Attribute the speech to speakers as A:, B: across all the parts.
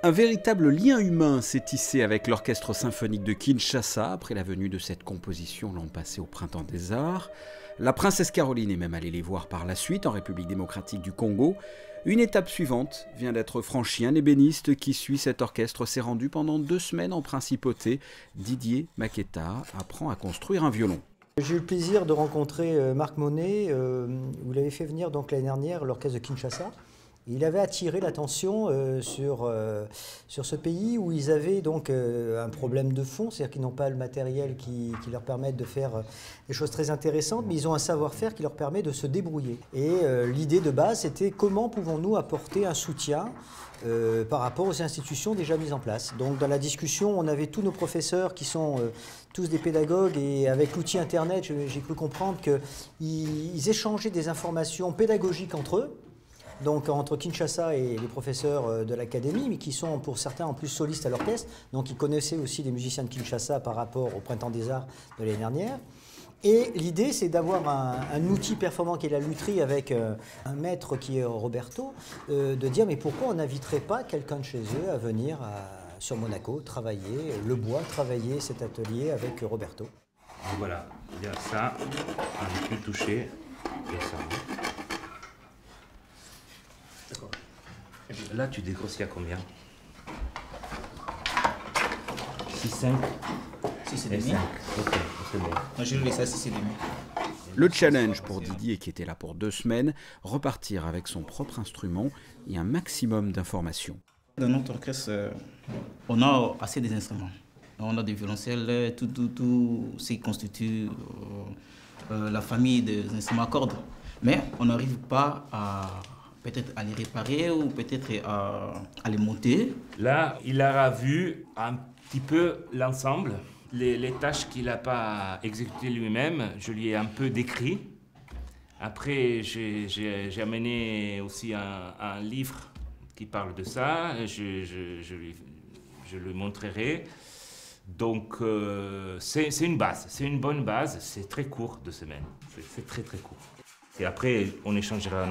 A: Un véritable lien humain s'est tissé avec l'Orchestre symphonique de Kinshasa après la venue de cette composition l'an passé au Printemps des Arts. La princesse Caroline est même allée les voir par la suite en République démocratique du Congo. Une étape suivante vient d'être franchie. Un ébéniste qui suit cet orchestre s'est rendu pendant 2 semaines en principauté. Didier Maketa apprend à construire un violon.
B: J'ai eu le plaisir de rencontrer Marc Monet. Vous l'avez fait venir donc l'année dernière, l'orchestre de Kinshasa. Il avait attiré l'attention sur ce pays où ils avaient donc un problème de fond, c'est-à-dire qu'ils n'ont pas le matériel qui leur permette de faire des choses très intéressantes, mais ils ont un savoir-faire qui leur permet de se débrouiller. Et l'idée de base, c'était comment pouvons-nous apporter un soutien par rapport aux institutions déjà mises en place. Donc dans la discussion, on avait tous nos professeurs qui sont tous des pédagogues, et avec l'outil Internet, j'ai cru comprendre qu'ils échangeaient des informations pédagogiques entre eux, donc entre Kinshasa et les professeurs de l'académie, mais qui sont pour certains en plus solistes à l'orchestre, donc ils connaissaient aussi les musiciens de Kinshasa par rapport au Printemps des Arts de l'année dernière. Et l'idée, c'est d'avoir un outil performant qui est la lutherie avec un maître qui est Roberto, de dire mais pourquoi on n'inviterait pas quelqu'un de chez eux à venir sur Monaco travailler le bois, travailler cet atelier avec Roberto.
C: Et voilà, il y a ça, on peut toucher, et ça. D'accord. Là, tu dégrossis à combien? 6, 5
D: 6 et demi.
C: 5. Ok, c'est bon.
D: Moi, je vais laisser à 6 et demi.
A: Le challenge pour Didier, qui était là pour 2 semaines, repartir avec son propre instrument et un maximum d'informations.
D: Dans notre orchestre, on a assez des instruments. On a des violoncelles, tout ce qui constitue la famille des instruments à cordes. Mais on n'arrive pas à peut-être à les réparer ou peut-être à les monter.
C: Là, il aura vu un petit peu l'ensemble. Les tâches qu'il n'a pas exécutées lui-même, je lui ai un peu décrit. Après, j'ai amené aussi un livre qui parle de ça. Je lui montrerai. Donc, c'est une base, c'est une bonne base. C'est très court, 2 semaines. C'est très, très court. Et après, on échangera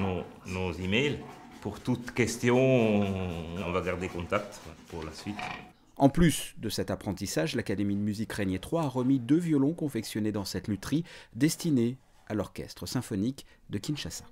C: nos emails. Pour toute question, on va garder contact pour la suite.
A: En plus de cet apprentissage, l'Académie de musique Régnier 3 a remis 2 violons confectionnés dans cette lutherie destinés à l'Orchestre symphonique de Kinshasa.